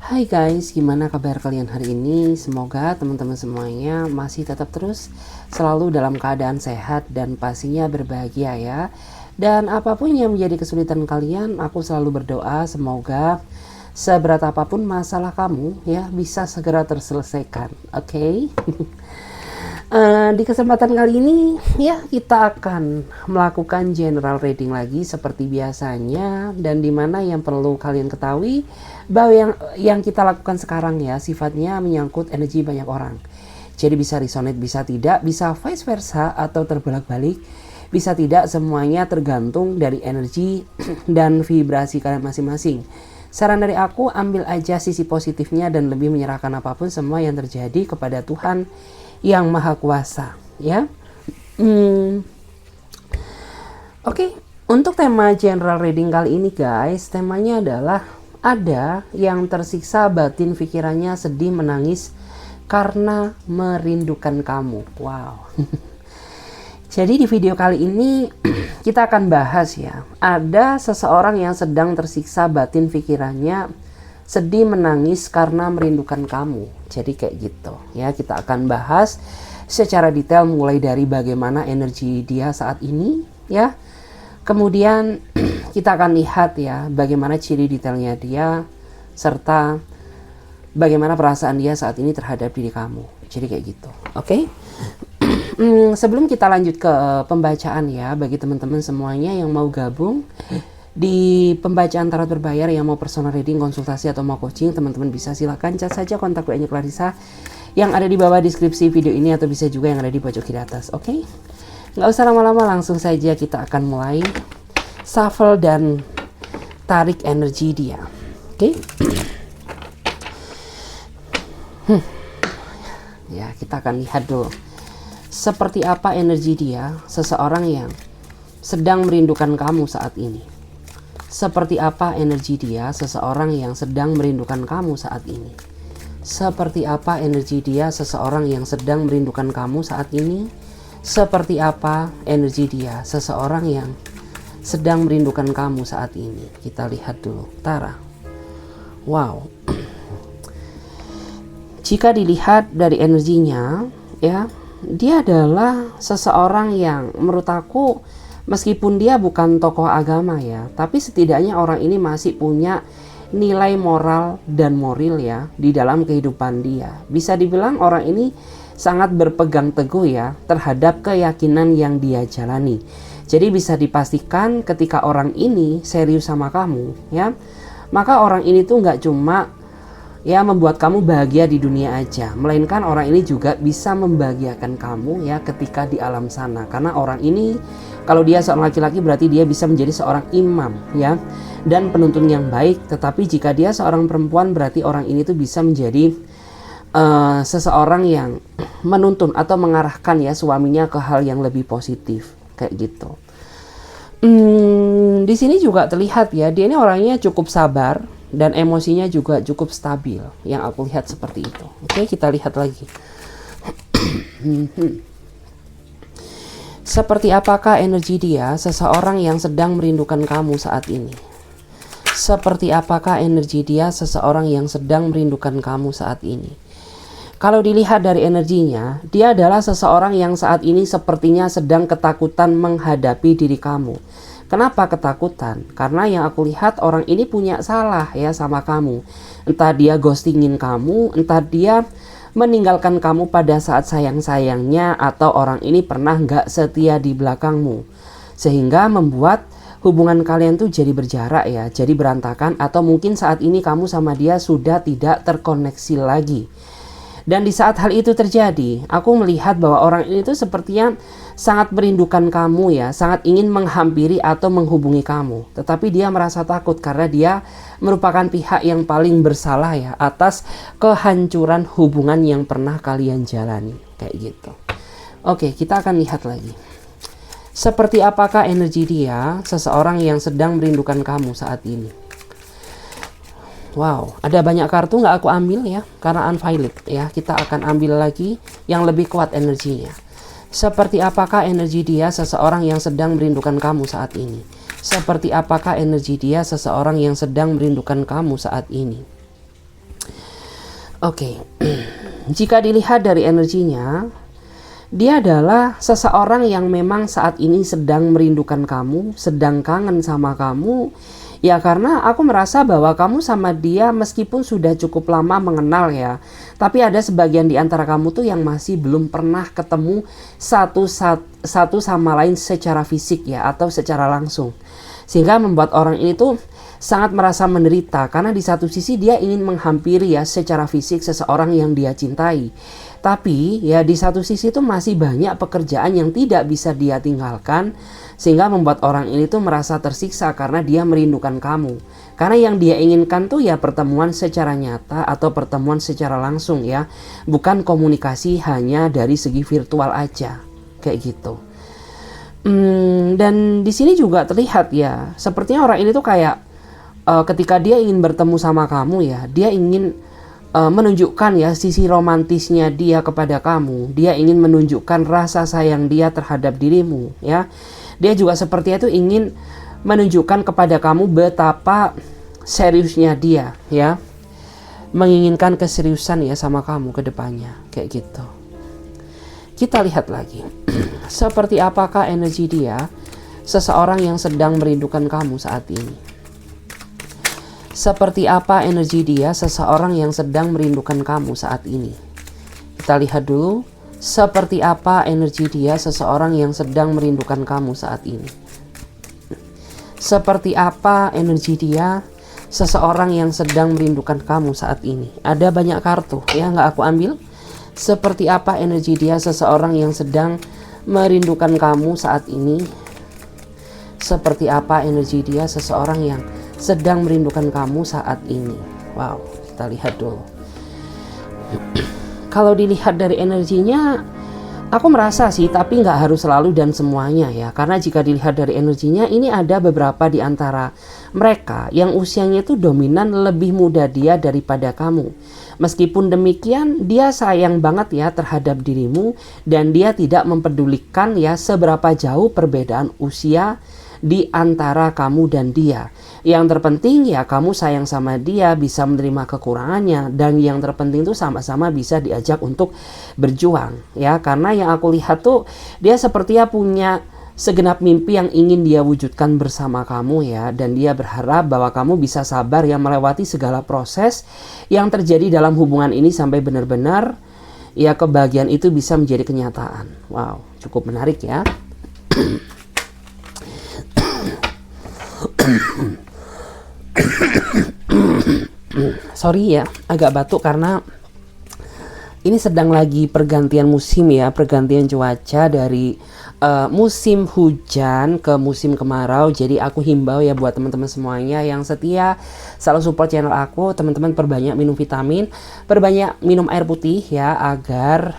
Hai guys, gimana kabar kalian hari ini? Semoga teman-teman semuanya masih tetap terus selalu dalam keadaan sehat dan pastinya berbahagia ya. Dan apapun yang menjadi kesulitan kalian, aku selalu berdoa semoga seberat apapun masalah kamu ya bisa segera terselesaikan. Oke? Di kesempatan kali ini ya kita akan melakukan general reading lagi seperti biasanya, dan dimana yang perlu kalian ketahui bahwa yang kita lakukan sekarang ya sifatnya menyangkut energi banyak orang. Jadi bisa resonate, bisa tidak, bisa vice versa atau terbolak-balik, bisa tidak, semuanya tergantung dari energi dan vibrasi kalian masing-masing. Saran dari aku, ambil aja sisi positifnya dan lebih menyerahkan apapun semua yang terjadi kepada Tuhan yang Maha Kuasa ya. Oke, untuk tema general reading kali ini guys, temanya adalah ada yang tersiksa batin pikirannya sedih menangis karena merindukan kamu. Wow. Jadi di video kali ini kita akan bahas ya, ada seseorang yang sedang tersiksa batin pikirannya sedih menangis karena merindukan kamu. Jadi kayak gitu ya, kita akan bahas secara detail mulai dari bagaimana energi dia saat ini ya. Kemudian kita akan lihat ya bagaimana ciri detailnya dia serta bagaimana perasaan dia saat ini terhadap diri kamu. Jadi kayak gitu. Oke. Sebelum kita lanjut ke pembacaan ya, bagi teman-teman semuanya yang mau gabung di pembacaan tarot berbayar, yang mau personal reading, konsultasi atau mau coaching, teman-teman bisa silakan chat saja kontak WA-nya Clarissa yang ada di bawah deskripsi video ini, atau bisa juga yang ada di pojok kiri atas. Oke? Nggak usah lama-lama, langsung saja kita akan mulai shuffle dan tarik energi dia. Oke? Ya, kita akan lihat dulu seperti apa energi dia, seseorang yang sedang merindukan kamu saat ini. Seperti apa energi dia, seseorang yang sedang merindukan kamu saat ini. Seperti apa energi dia, seseorang yang sedang merindukan kamu saat ini. Seperti apa energi dia, seseorang yang sedang merindukan kamu saat ini. Kita lihat dulu, Tara. Wow. Jika dilihat dari energinya, ya, dia adalah seseorang yang menurut aku, meskipun dia bukan tokoh agama ya, tapi setidaknya orang ini masih punya nilai moral dan moral ya di dalam kehidupan dia. Bisa dibilang orang ini sangat berpegang teguh ya terhadap keyakinan yang dia jalani. Jadi bisa dipastikan ketika orang ini serius sama kamu ya, maka orang ini tuh nggak cuma ya membuat kamu bahagia di dunia aja, melainkan orang ini juga bisa membahagiakan kamu ya ketika di alam sana. Karena orang ini, kalau dia seorang laki-laki berarti dia bisa menjadi seorang imam ya dan penuntun yang baik. Tetapi jika dia seorang perempuan berarti orang ini tuh bisa menjadi seseorang yang menuntun atau mengarahkan ya suaminya ke hal yang lebih positif kayak gitu. Di sini juga terlihat ya, dia ini orangnya cukup sabar dan emosinya juga cukup stabil, yang aku lihat seperti itu. Oke, kita lihat lagi. Seperti apakah energi dia, seseorang yang sedang merindukan kamu saat ini? Seperti apakah energi dia, seseorang yang sedang merindukan kamu saat ini? Kalau dilihat dari energinya, dia adalah seseorang yang saat ini sepertinya sedang ketakutan menghadapi diri kamu. Kenapa ketakutan? Karena yang aku lihat orang ini punya salah ya sama kamu. Entah dia ghostingin kamu, entah dia meninggalkan kamu pada saat sayang-sayangnya, atau orang ini pernah nggak setia di belakangmu. Sehingga membuat hubungan kalian tuh jadi berjarak ya, jadi berantakan, atau mungkin saat ini kamu sama dia sudah tidak terkoneksi lagi. Dan di saat hal itu terjadi, aku melihat bahwa orang ini tuh sepertinya sangat merindukan kamu ya, sangat ingin menghampiri atau menghubungi kamu. Tetapi dia merasa takut karena dia merupakan pihak yang paling bersalah ya atas kehancuran hubungan yang pernah kalian jalani. Kayak gitu. Oke, kita akan lihat lagi. Seperti apakah energi dia, seseorang yang sedang merindukan kamu saat ini? Wow, ada banyak kartu nggak aku ambil ya, karena unvalid ya. Kita akan ambil lagi yang lebih kuat energinya. Seperti apakah energi dia, seseorang yang sedang merindukan kamu saat ini? Seperti apakah energi dia, seseorang yang sedang merindukan kamu saat ini? Oke, jika dilihat dari energinya, dia adalah seseorang yang memang saat ini sedang merindukan kamu, sedang kangen sama kamu. Ya karena aku merasa bahwa kamu sama dia meskipun sudah cukup lama mengenal ya, tapi ada sebagian di antara kamu tuh yang masih belum pernah ketemu satu sama lain secara fisik ya, atau secara langsung. Sehingga membuat orang ini tuh sangat merasa menderita karena di satu sisi dia ingin menghampiri ya secara fisik seseorang yang dia cintai. Tapi ya di satu sisi tuh masih banyak pekerjaan yang tidak bisa dia tinggalkan, sehingga membuat orang ini tuh merasa tersiksa karena dia merindukan kamu. Karena yang dia inginkan tuh ya pertemuan secara nyata atau pertemuan secara langsung ya, bukan komunikasi hanya dari segi virtual aja kayak gitu. Dan di sini juga terlihat ya, sepertinya orang ini tuh kayak ketika dia ingin bertemu sama kamu ya, dia ingin menunjukkan ya sisi romantisnya dia kepada kamu. Dia ingin menunjukkan rasa sayang dia terhadap dirimu ya. Dia juga seperti itu ingin menunjukkan kepada kamu betapa seriusnya dia ya. Menginginkan keseriusan ya sama kamu ke depannya kayak gitu. Kita lihat lagi. Seperti apakah energi dia, seseorang yang sedang merindukan kamu saat ini. Seperti apa energi dia, seseorang yang sedang merindukan kamu saat ini. Kita lihat dulu, seperti apa energi dia, seseorang yang sedang merindukan kamu saat ini. Seperti apa energi dia, seseorang yang sedang merindukan kamu saat ini. Ada banyak kartu ya, nggak aku ambil. Seperti apa energi dia, seseorang yang sedang merindukan kamu saat ini. Seperti apa energi dia, seseorang yang sedang merindukan kamu saat ini. Wow, kita lihat dulu. Kalau dilihat dari energinya, aku merasa sih, tapi nggak harus selalu dan semuanya ya. Karena jika dilihat dari energinya, ini ada beberapa di antara mereka yang usianya itu dominan lebih muda dia daripada kamu. Meskipun demikian, dia sayang banget ya terhadap dirimu, dan dia tidak mempedulikan ya seberapa jauh perbedaan usia di antara kamu dan dia. Yang terpenting ya kamu sayang sama dia, bisa menerima kekurangannya, dan yang terpenting tuh sama-sama bisa diajak untuk berjuang ya. Karena yang aku lihat tuh dia sepertinya punya segenap mimpi yang ingin dia wujudkan bersama kamu ya, dan dia berharap bahwa kamu bisa sabar ya melewati segala proses yang terjadi dalam hubungan ini sampai benar-benar ya kebahagiaan itu bisa menjadi kenyataan. Wow, cukup menarik ya. Sorry ya, agak batuk karena ini sedang lagi pergantian musim ya, pergantian cuaca dari musim hujan ke musim kemarau. Jadi aku himbau ya buat teman-teman semuanya yang setia selalu support channel aku, teman-teman perbanyak minum vitamin, perbanyak minum air putih ya, agar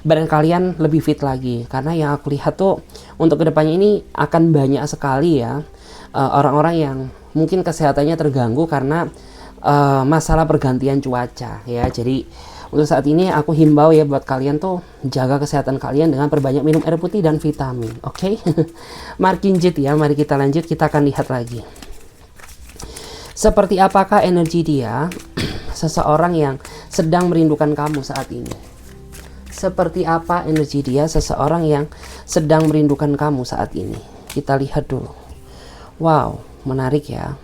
badan kalian lebih fit lagi. Karena yang aku lihat tuh untuk kedepannya ini akan banyak sekali ya orang-orang yang mungkin kesehatannya terganggu karena masalah pergantian cuaca ya. Jadi untuk saat ini aku himbau ya buat kalian tuh jaga kesehatan kalian dengan perbanyak minum air putih dan vitamin. Oke. Markinjit ya, mari kita lanjut, kita akan lihat lagi. Seperti apakah energi dia, seseorang yang sedang merindukan kamu saat ini. Seperti apa energi dia, seseorang yang sedang merindukan kamu saat ini. Kita lihat dulu. Wow, menarik ya.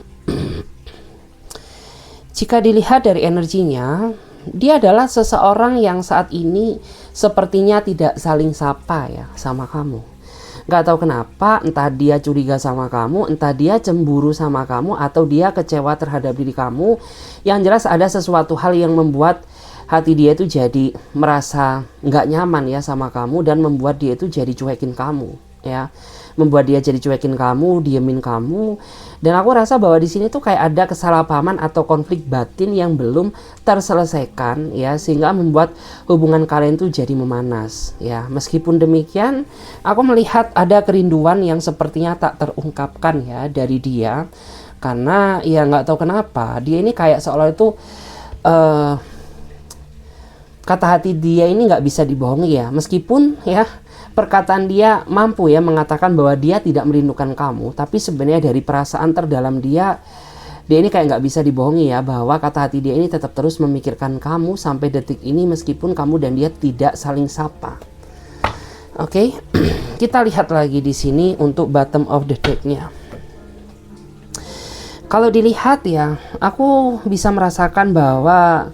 Jika dilihat dari energinya, dia adalah seseorang yang saat ini sepertinya tidak saling sapa ya sama kamu. Gak tahu kenapa, entah dia curiga sama kamu, entah dia cemburu sama kamu, atau dia kecewa terhadap diri kamu. Yang jelas ada sesuatu hal yang membuat hati dia itu jadi merasa gak nyaman ya sama kamu, dan membuat dia itu jadi cuekin kamu ya. Membuat dia jadi cuekin kamu, diemin kamu. Dan aku rasa bahwa di sini tuh kayak ada kesalahpahaman atau konflik batin yang belum terselesaikan ya, sehingga membuat hubungan kalian tuh jadi memanas ya. Meskipun demikian, aku melihat ada kerinduan yang sepertinya tak terungkapkan ya dari dia. Karena ya nggak tahu kenapa dia ini kayak seolah itu kata hati dia ini nggak bisa dibohongi ya. Meskipun ya perkataan dia mampu ya mengatakan bahwa dia tidak merindukan kamu, tapi sebenarnya dari perasaan terdalam dia Dia ini kayak nggak bisa dibohongi ya, bahwa kata hati dia ini tetap terus memikirkan kamu sampai detik ini meskipun kamu dan dia tidak saling sapa. Oke, kita lihat lagi di sini untuk bottom of the deck-nya. Kalau dilihat ya, aku bisa merasakan bahwa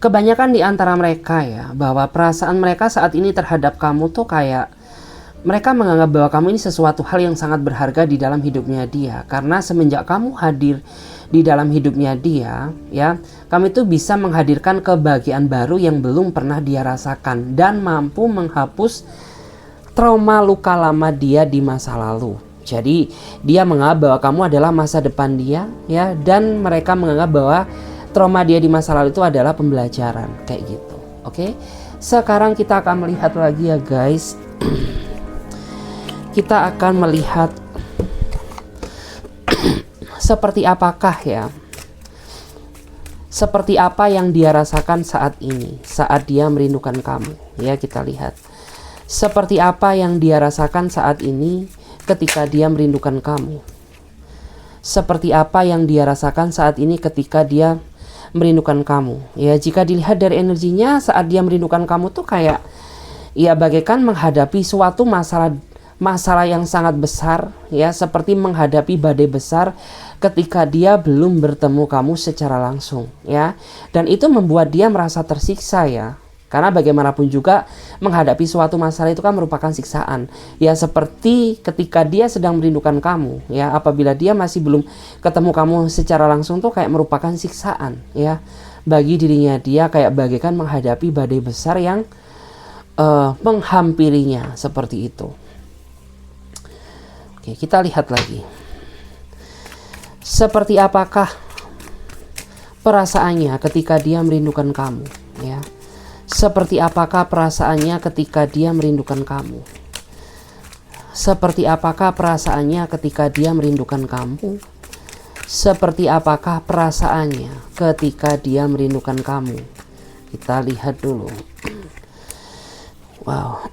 kebanyakan di antara mereka ya, bahwa perasaan mereka saat ini terhadap kamu tuh kayak mereka menganggap bahwa kamu ini sesuatu hal yang sangat berharga di dalam hidupnya dia. Karena semenjak kamu hadir di dalam hidupnya dia, ya, kamu itu bisa menghadirkan kebahagiaan baru yang belum pernah dia rasakan dan mampu menghapus trauma luka lama dia di masa lalu. Jadi dia menganggap bahwa kamu adalah masa depan dia, ya, dan mereka menganggap bahwa trauma dia di masa lalu itu adalah pembelajaran, kayak gitu. Oke, sekarang kita akan melihat lagi ya guys. Kita akan melihat seperti apakah ya, seperti apa yang dia rasakan saat ini, saat dia merindukan kamu. Ya, kita lihat seperti apa yang dia rasakan saat ini ketika dia merindukan kamu. Seperti apa yang dia rasakan saat ini ketika dia merindukan kamu. Ya, jika dilihat dari energinya saat dia merindukan kamu tuh kayak ya bagaikan menghadapi suatu masalah yang sangat besar, ya, seperti menghadapi badai besar ketika dia belum bertemu kamu secara langsung, ya. Dan itu membuat dia merasa tersiksa ya. Karena bagaimanapun juga menghadapi suatu masalah itu kan merupakan siksaan. Ya, seperti ketika dia sedang merindukan kamu, ya, apabila dia masih belum ketemu kamu secara langsung tuh kayak merupakan siksaan, ya. Bagi dirinya dia kayak bagaikan menghadapi badai besar yang menghampirinya seperti itu. Oke, kita lihat lagi. Seperti apakah perasaannya ketika dia merindukan kamu, ya? Seperti apakah perasaannya ketika dia merindukan kamu? Seperti apakah perasaannya ketika dia merindukan kamu? Seperti apakah perasaannya ketika dia merindukan kamu? Kita lihat dulu. Wow.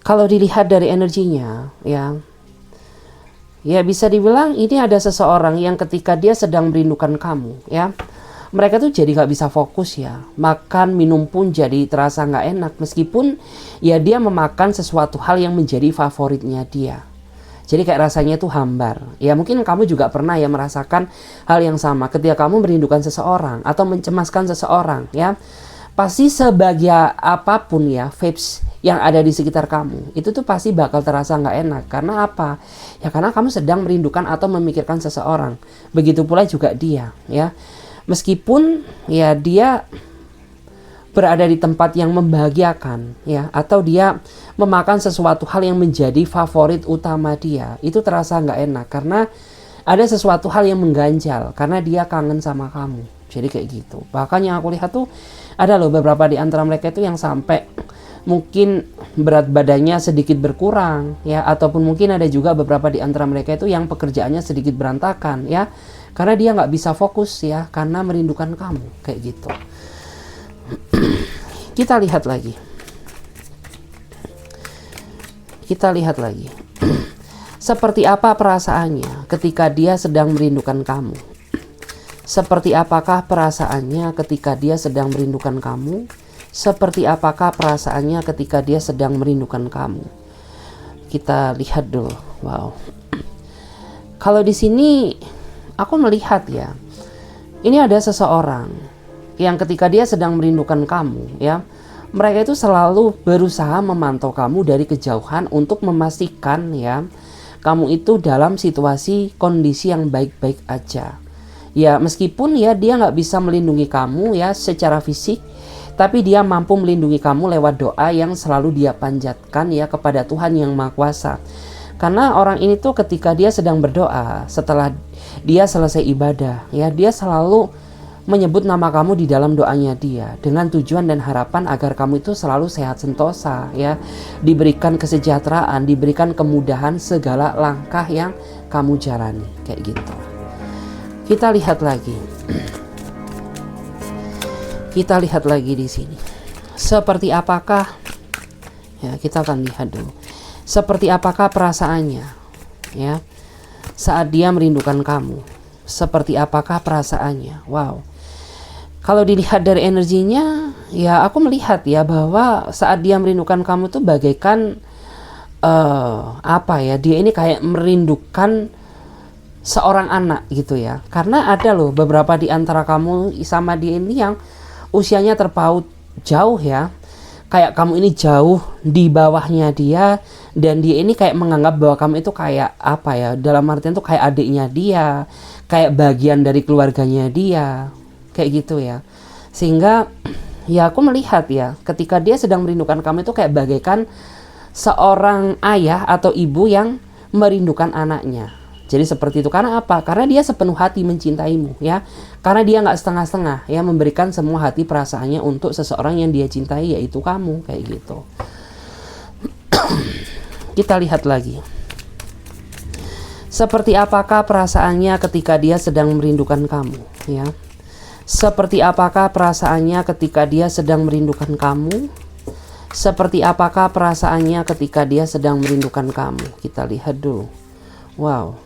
Kalau dilihat dari energinya, ya bisa dibilang ini ada seseorang yang ketika dia sedang merindukan kamu, ya, mereka tuh jadi gak bisa fokus ya, makan minum pun jadi terasa gak enak meskipun ya dia memakan sesuatu hal yang menjadi favoritnya dia. Jadi kayak rasanya tuh hambar. Ya mungkin kamu juga pernah ya merasakan hal yang sama ketika kamu merindukan seseorang atau mencemaskan seseorang, ya. Pasti sebahagia apapun ya vibes yang ada di sekitar kamu, itu tuh pasti bakal terasa nggak enak. Karena apa? Ya karena kamu sedang merindukan atau memikirkan seseorang. Begitu pula juga dia, ya. Meskipun ya dia berada di tempat yang membahagiakan, ya, atau dia memakan sesuatu hal yang menjadi favorit utama dia, itu terasa nggak enak karena ada sesuatu hal yang mengganjal karena dia kangen sama kamu. Jadi kayak gitu. Bahkan yang aku lihat tuh ada loh beberapa di antara mereka itu yang sampai mungkin berat badannya sedikit berkurang, ya, ataupun mungkin ada juga beberapa di antara mereka itu yang pekerjaannya sedikit berantakan, ya, karena dia nggak bisa fokus ya karena merindukan kamu, kayak gitu. Kita lihat lagi. Seperti apa perasaannya ketika dia sedang merindukan kamu? Seperti apakah perasaannya ketika dia sedang merindukan kamu? Seperti apakah perasaannya ketika dia sedang merindukan kamu? Kita lihat dulu. Wow. Kalau di sini aku melihat ya, ini ada seseorang yang ketika dia sedang merindukan kamu, ya, mereka itu selalu berusaha memantau kamu dari kejauhan untuk memastikan ya kamu itu dalam situasi kondisi yang baik-baik aja. Ya meskipun ya dia nggak bisa melindungi kamu ya secara fisik, tapi dia mampu melindungi kamu lewat doa yang selalu dia panjatkan ya kepada Tuhan Yang Maha Kuasa. Karena orang ini tuh ketika dia sedang berdoa, setelah dia selesai ibadah, ya dia selalu menyebut nama kamu di dalam doanya dia dengan tujuan dan harapan agar kamu itu selalu sehat sentosa, ya, diberikan kesejahteraan, diberikan kemudahan segala langkah yang kamu jalani, kayak gitu. Kita lihat lagi. Kita lihat lagi di sini. Seperti apakah Ya, kita akan lihat dulu. Seperti apakah perasaannya, ya, saat dia merindukan kamu? Seperti apakah perasaannya? Wow. Kalau dilihat dari energinya, ya aku melihat ya bahwa saat dia merindukan kamu tuh bagaikan apa ya? Dia ini kayak merindukan seorang anak gitu ya. Karena ada loh beberapa di antara kamu sama dia ini yang usianya terpaut jauh ya. Kayak kamu ini jauh di bawahnya dia, dan dia ini kayak menganggap bahwa kamu itu kayak apa ya, dalam artian tuh kayak adiknya dia, kayak bagian dari keluarganya dia, kayak gitu ya. Sehingga ya aku melihat ya, ketika dia sedang merindukan kamu itu kayak bagaikan seorang ayah atau ibu yang merindukan anaknya. Jadi seperti itu. Karena apa? Karena dia sepenuh hati mencintaimu ya. Karena dia nggak setengah-setengah ya, memberikan semua hati perasaannya untuk seseorang yang dia cintai, yaitu kamu, kayak gitu. Kita lihat lagi. Seperti apakah perasaannya ketika dia sedang merindukan kamu ya? Seperti apakah perasaannya ketika dia sedang merindukan kamu? Seperti apakah perasaannya ketika dia sedang merindukan kamu? Kita lihat dulu. Wow.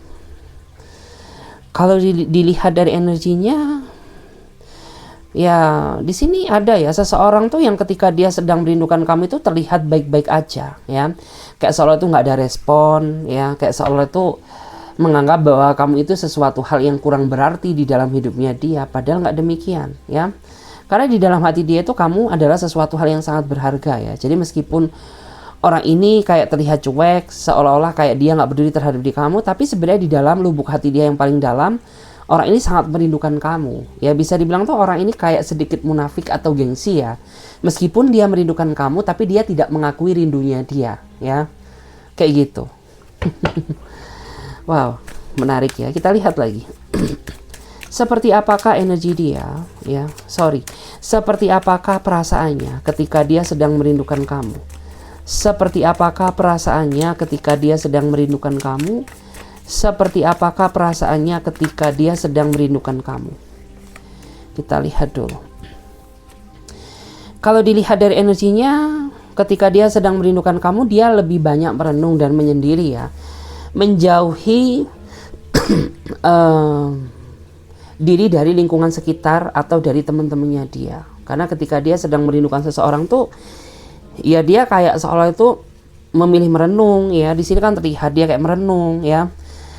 Kalau dilihat dari energinya, ya di sini ada ya seseorang tuh yang ketika dia sedang merindukan kamu itu terlihat baik-baik aja ya, kayak seolah itu nggak ada respon ya, kayak seolah itu menganggap bahwa kamu itu sesuatu hal yang kurang berarti di dalam hidupnya dia, padahal nggak demikian ya. Karena di dalam hati dia itu kamu adalah sesuatu hal yang sangat berharga ya. Jadi meskipun orang ini kayak terlihat cuek, seolah-olah kayak dia nggak peduli terhadap diri kamu, tapi sebenarnya di dalam lubuk hati dia yang paling dalam, orang ini sangat merindukan kamu. Ya bisa dibilang tuh orang ini kayak sedikit munafik atau gengsi ya. Meskipun dia merindukan kamu, tapi dia tidak mengakui rindunya dia, ya. Kayak gitu. Wow, menarik ya. Kita lihat lagi. Seperti apakah energi dia, ya? Seperti apakah perasaannya ketika dia sedang merindukan kamu? Seperti apakah perasaannya ketika dia sedang merindukan kamu? Seperti apakah perasaannya ketika dia sedang merindukan kamu? Kita lihat dulu. Kalau dilihat dari energinya, ketika dia sedang merindukan kamu, dia lebih banyak merenung dan menyendiri ya. Menjauhi diri dari lingkungan sekitar atau dari teman-temannya dia. Karena ketika dia sedang merindukan seseorang tuh, ya dia kayak seolah itu memilih merenung ya. Di sini kan terlihat dia kayak merenung ya,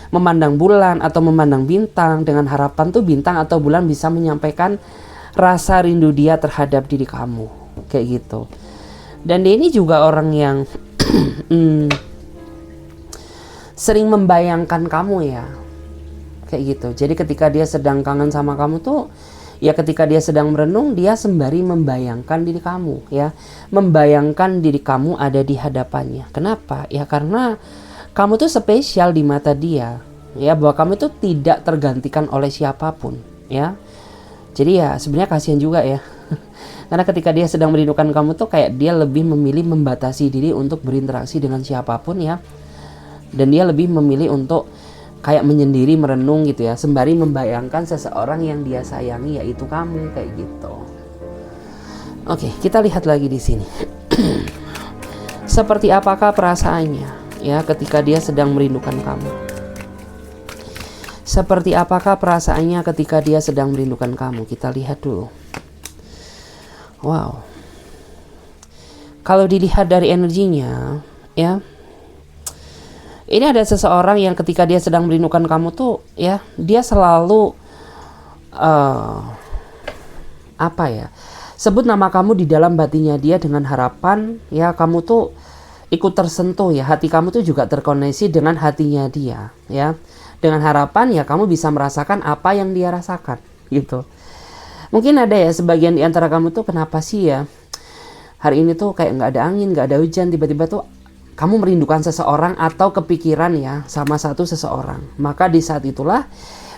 memandang bulan atau memandang bintang dengan harapan tuh bintang atau bulan bisa menyampaikan rasa rindu dia terhadap diri kamu, kayak gitu. Dan dia ini juga orang yang sering membayangkan kamu ya, kayak gitu. Jadi ketika dia sedang kangen sama kamu tuh, ya ketika dia sedang merenung, dia sembari membayangkan diri kamu ya. Membayangkan diri kamu ada di hadapannya. Kenapa? Ya karena kamu tuh spesial di mata dia. Ya, bahwa kamu tuh tidak tergantikan oleh siapapun ya. Jadi ya sebenarnya kasihan juga ya. Karena ketika dia sedang merindukan kamu tuh kayak dia lebih memilih membatasi diri untuk berinteraksi dengan siapapun ya. Dan dia lebih memilih untuk kayak menyendiri, merenung gitu ya, sembari membayangkan seseorang yang dia sayangi, yaitu kamu, kayak gitu. Oke, kita lihat lagi di sini. Seperti apakah perasaannya ya ketika dia sedang merindukan kamu? Seperti apakah perasaannya ketika dia sedang merindukan kamu? Kita lihat dulu. Wow. Kalau dilihat dari energinya ya, ini ada seseorang yang ketika dia sedang merindukan kamu tuh ya, dia selalu apa ya, sebut nama kamu di dalam batinnya dia dengan harapan ya kamu tuh ikut tersentuh ya, hati kamu tuh juga terkoneksi dengan hatinya dia ya, dengan harapan ya kamu bisa merasakan apa yang dia rasakan gitu. Mungkin ada ya sebagian di antara kamu tuh, kenapa sih ya hari ini tuh kayak nggak ada angin, nggak ada hujan, tiba-tiba tuh kamu merindukan seseorang atau kepikiran ya sama satu seseorang. Maka di saat itulah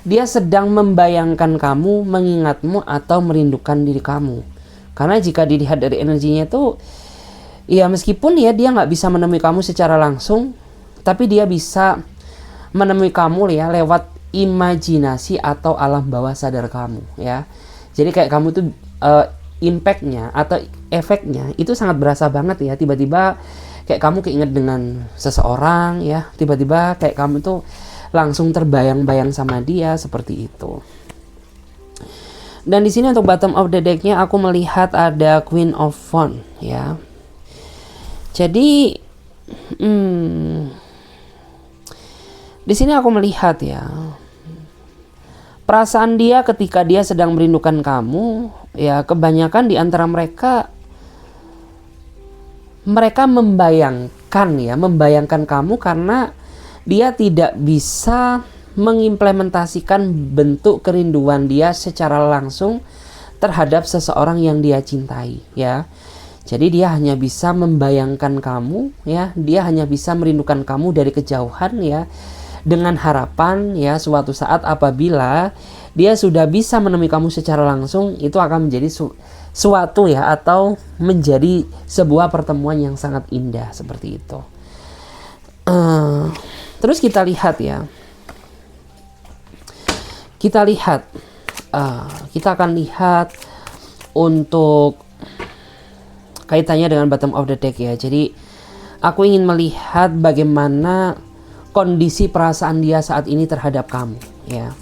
dia sedang membayangkan kamu, mengingatmu atau merindukan diri kamu. Karena jika dilihat dari energinya tuh, ya meskipun ya dia nggak bisa menemui kamu secara langsung, tapi dia bisa menemui kamu ya lewat imajinasi atau alam bawah sadar kamu ya. Jadi kayak kamu tuh impactnya atau efeknya itu sangat berasa banget ya. Tiba-tiba kayak kamu keinget dengan seseorang ya, tiba-tiba kayak kamu tuh langsung terbayang-bayang sama dia seperti itu. Dan di sini untuk bottom of the decknya aku melihat ada Queen of Wands ya. Jadi di sini aku melihat ya, perasaan dia ketika dia sedang merindukan kamu ya, kebanyakan di antara mereka membayangkan kamu karena dia tidak bisa mengimplementasikan bentuk kerinduan dia secara langsung terhadap seseorang yang dia cintai ya. Jadi dia hanya bisa membayangkan kamu ya, dia hanya bisa merindukan kamu dari kejauhan ya, dengan harapan ya suatu saat apabila dia sudah bisa menemui kamu secara langsung, itu akan menjadi suatu ya, atau menjadi sebuah pertemuan yang sangat indah seperti itu. Terus kita lihat ya, kita akan lihat untuk kaitannya dengan bottom of the deck ya. Jadi aku ingin melihat bagaimana kondisi perasaan dia saat ini terhadap kamu ya.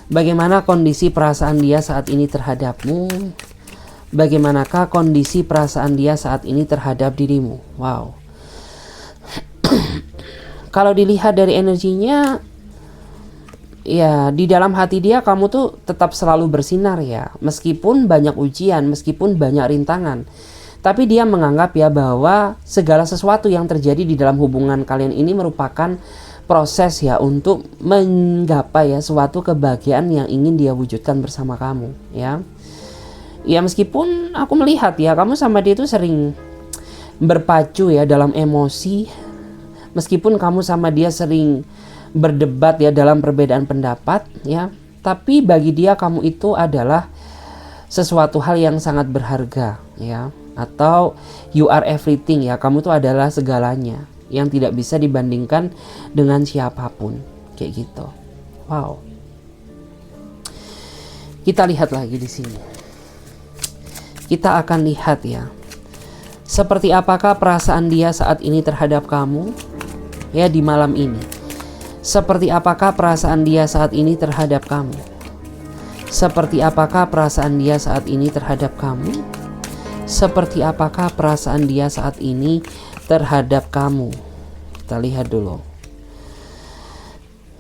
Bagaimana kondisi perasaan dia saat ini terhadapmu? Bagaimanakah kondisi perasaan dia saat ini terhadap dirimu? Wow. Kalau dilihat dari energinya, ya di dalam hati dia kamu tuh tetap selalu bersinar ya. Meskipun banyak ujian, meskipun banyak rintangan. Tapi dia menganggap ya bahwa segala sesuatu yang terjadi di dalam hubungan kalian ini merupakan proses ya untuk menggapai ya suatu kebahagiaan yang ingin dia wujudkan bersama kamu ya. Ya meskipun aku melihat ya kamu sama dia itu sering berpacu ya dalam emosi, meskipun kamu sama dia sering berdebat ya dalam perbedaan pendapat ya, tapi bagi dia kamu itu adalah sesuatu hal yang sangat berharga ya, atau you are everything ya, kamu itu adalah segalanya yang tidak bisa dibandingkan dengan siapapun kayak gitu. Wow. Kita lihat lagi di sini. Kita akan lihat ya, seperti apakah perasaan dia saat ini terhadap kamu ya di malam ini. Seperti apakah perasaan dia saat ini terhadap kamu? Seperti apakah perasaan dia saat ini terhadap kamu? Seperti apakah perasaan dia saat ini terhadap kamu? Kita lihat dulu.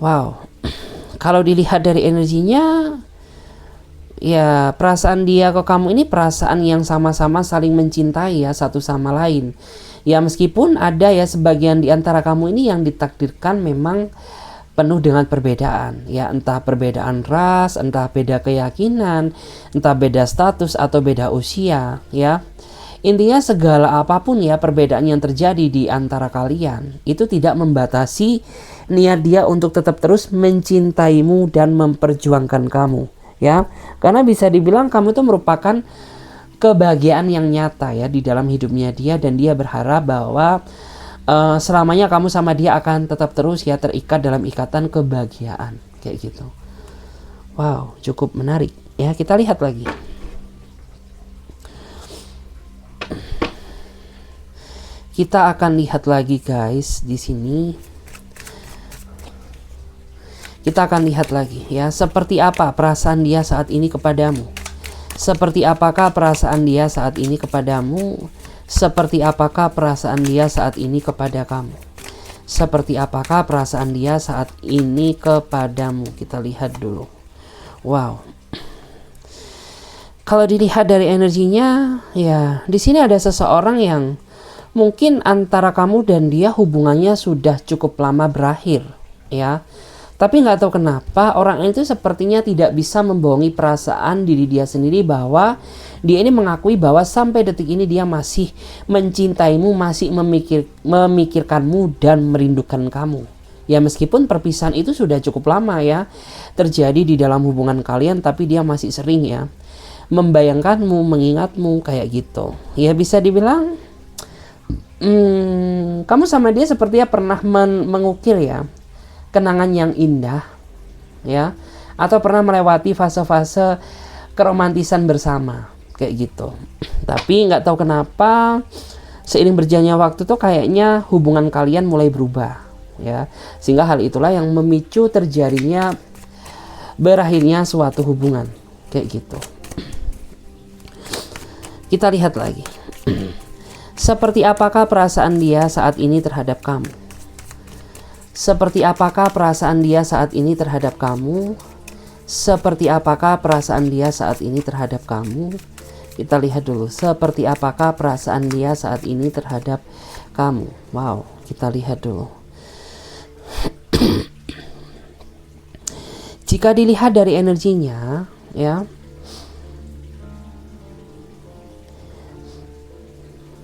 Wow. Kalau dilihat dari energinya, ya perasaan dia ke kamu ini perasaan yang sama-sama saling mencintai ya satu sama lain. Ya meskipun ada ya sebagian di antara kamu ini yang ditakdirkan memang penuh dengan perbedaan ya, entah perbedaan ras, entah beda keyakinan, entah beda status atau beda usia ya. Intinya segala apapun ya perbedaan yang terjadi di antara kalian itu tidak membatasi niat dia untuk tetap terus mencintaimu dan memperjuangkan kamu ya. Karena bisa dibilang kamu itu merupakan kebahagiaan yang nyata ya di dalam hidupnya dia, dan dia berharap bahwa selamanya kamu sama dia akan tetap terus ya terikat dalam ikatan kebahagiaan kayak gitu. Wow, cukup menarik ya. Kita lihat lagi. Kita akan lihat lagi guys di sini. Kita akan lihat lagi ya, seperti apa perasaan dia saat ini kepadamu. Seperti apakah perasaan dia saat ini kepadamu? Seperti apakah perasaan dia saat ini kepada kamu? Seperti apakah perasaan dia saat ini kepadamu? Kita lihat dulu. Wow. Kalau dilihat dari energinya, ya di sini ada seseorang yang mungkin antara kamu dan dia hubungannya sudah cukup lama berakhir ya. Tapi nggak tahu kenapa orang itu sepertinya tidak bisa membohongi perasaan diri dia sendiri bahwa dia ini mengakui bahwa sampai detik ini dia masih mencintaimu, masih memikirkanmu dan merindukan kamu. Ya meskipun perpisahan itu sudah cukup lama ya terjadi di dalam hubungan kalian, tapi dia masih sering ya membayangkanmu, mengingatmu kayak gitu. Ya bisa dibilang kamu sama dia sepertinya pernah mengukir ya kenangan yang indah ya, atau pernah melewati fase-fase keromantisan bersama kayak gitu. Tapi nggak tahu kenapa seiring berjalannya waktu tuh kayaknya hubungan kalian mulai berubah ya, sehingga hal itulah yang memicu terjadinya berakhirnya suatu hubungan kayak gitu. Kita lihat lagi. Seperti apakah perasaan dia saat ini terhadap kamu? Seperti apakah perasaan dia saat ini terhadap kamu? Seperti apakah perasaan dia saat ini terhadap kamu? Kita lihat dulu, seperti apakah perasaan dia saat ini terhadap kamu. Wow, kita lihat dulu. Jika dilihat dari energinya, ya,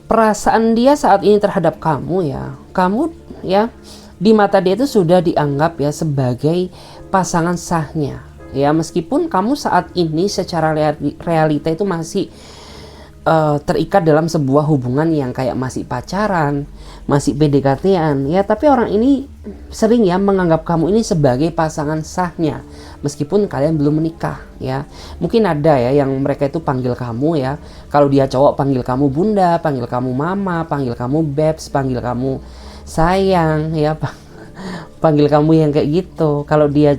perasaan dia saat ini terhadap kamu ya, kamu ya di mata dia itu sudah dianggap ya sebagai pasangan sahnya ya, meskipun kamu saat ini secara realita itu masih terikat dalam sebuah hubungan yang kayak masih pacaran, masih PDKT-an ya, tapi orang ini sering ya menganggap kamu ini sebagai pasangan sahnya meskipun kalian belum menikah ya. Mungkin ada ya yang mereka itu panggil kamu ya, kalau dia cowok panggil kamu bunda, panggil kamu mama, panggil kamu babes, panggil kamu sayang ya, panggil kamu yang kayak gitu. Kalau dia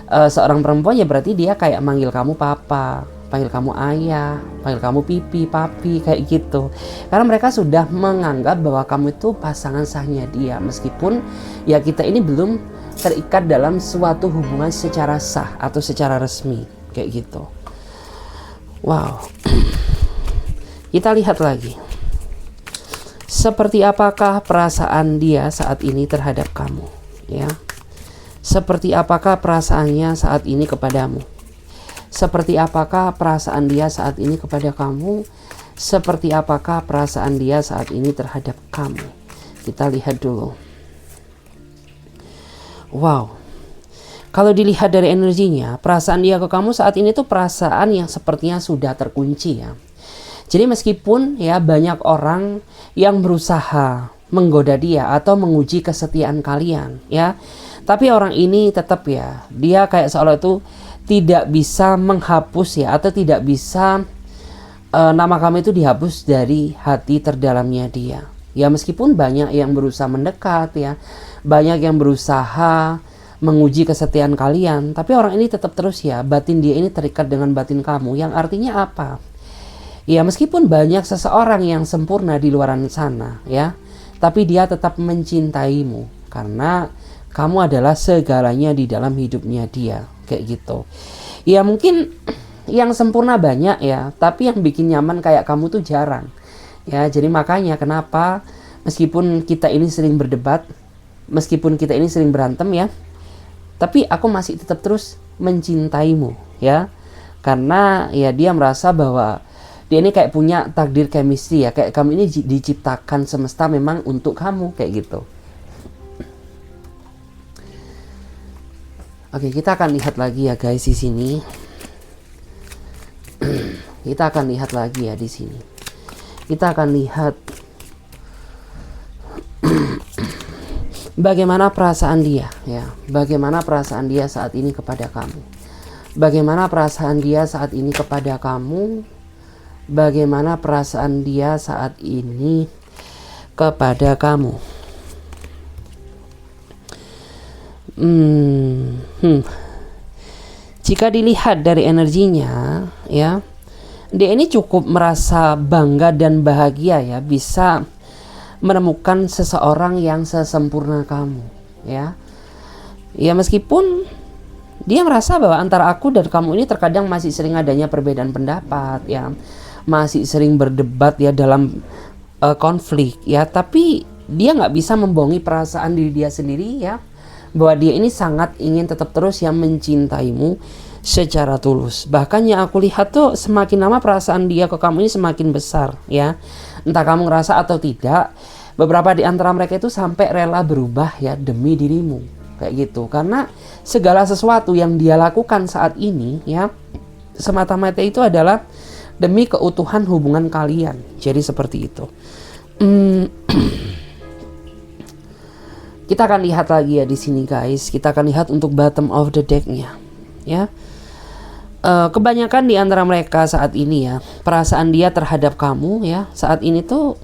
seorang perempuan ya berarti dia kayak manggil kamu papa, panggil kamu ayah, panggil kamu pipi, papi, kayak gitu. Karena mereka sudah menganggap bahwa kamu itu pasangan sahnya dia, meskipun ya kita ini belum terikat dalam suatu hubungan secara sah atau secara resmi, kayak gitu. Wow. Kita lihat lagi. Seperti apakah perasaan dia saat ini terhadap kamu, ya? Seperti apakah perasaannya saat ini kepadamu? Seperti apakah perasaan dia saat ini kepada kamu? Seperti apakah perasaan dia saat ini terhadap kamu? Kita lihat dulu. Wow. Kalau dilihat dari energinya, perasaan dia ke kamu saat ini tuh perasaan yang sepertinya sudah terkunci ya. Jadi meskipun ya banyak orang yang berusaha menggoda dia atau menguji kesetiaan kalian ya, tapi orang ini tetap ya, dia kayak seolah itu tidak bisa menghapus ya, atau tidak bisa nama kamu itu dihapus dari hati terdalamnya dia. Ya meskipun banyak yang berusaha mendekat ya, banyak yang berusaha menguji kesetiaan kalian, tapi orang ini tetap terus ya, batin dia ini terikat dengan batin kamu. Yang artinya apa? Ya meskipun banyak seseorang yang sempurna di luar sana ya, tapi dia tetap mencintaimu karena kamu adalah segalanya di dalam hidupnya dia, kayak gitu. Ya mungkin yang sempurna banyak ya, tapi yang bikin nyaman kayak kamu tuh jarang. Ya, jadi makanya kenapa meskipun kita ini sering berdebat, meskipun kita ini sering berantem ya, tapi aku masih tetap terus mencintaimu ya. Karena ya dia merasa bahwa dia ini kayak punya takdir chemistry ya, kayak kamu ini diciptakan semesta memang untuk kamu, kayak gitu. Oke, kita akan lihat lagi ya guys di sini. Kita akan lihat lagi ya di sini. Kita akan lihat bagaimana perasaan dia ya. Bagaimana perasaan dia saat ini kepada kamu. Bagaimana perasaan dia saat ini kepada kamu. Bagaimana perasaan dia saat ini kepada kamu. Jika dilihat dari energinya ya, dia ini cukup merasa bangga dan bahagia ya, bisa menemukan seseorang yang sesempurna kamu ya. Ya meskipun dia merasa bahwa antara aku dan kamu ini terkadang masih sering adanya perbedaan pendapat ya, masih sering berdebat ya dalam konflik ya, tapi dia nggak bisa membohongi perasaan diri dia sendiri ya, bahwa dia ini sangat ingin tetap terus yang mencintaimu secara tulus. Bahkan yang aku lihat tuh semakin lama perasaan dia ke kamu ini semakin besar ya. Entah kamu ngerasa atau tidak, beberapa di antara mereka itu sampai rela berubah ya demi dirimu, kayak gitu. Karena segala sesuatu yang dia lakukan saat ini ya, semata-mata itu adalah demi keutuhan hubungan kalian. Jadi seperti itu. Kita akan lihat lagi ya di sini guys. Kita akan lihat untuk bottom of the deck-nya ya. Kebanyakan di antara mereka saat ini ya, perasaan dia terhadap kamu ya saat ini tuh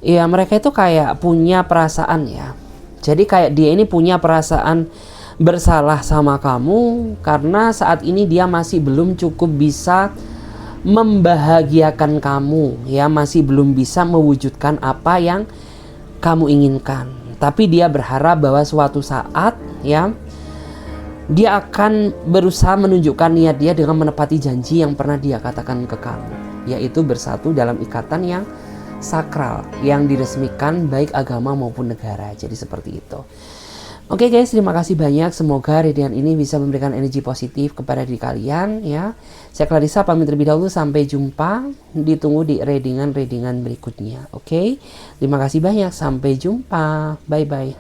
ya mereka itu kayak punya perasaan ya. Jadi kayak dia ini punya perasaan bersalah sama kamu karena saat ini dia masih belum cukup bisa membahagiakan kamu ya, masih belum bisa mewujudkan apa yang kamu inginkan. Tapi dia berharap bahwa suatu saat ya dia akan berusaha menunjukkan niat dia dengan menepati janji yang pernah dia katakan ke kamu, yaitu bersatu dalam ikatan yang sakral yang diresmikan baik agama maupun negara. Jadi seperti itu. Oke guys, terima kasih banyak. Semoga readingan ini bisa memberikan energi positif kepada diri kalian ya. Saya Clarissa pamit terlebih dahulu, sampai jumpa. Ditunggu di readingan berikutnya. Oke. Terima kasih banyak, sampai jumpa. Bye bye.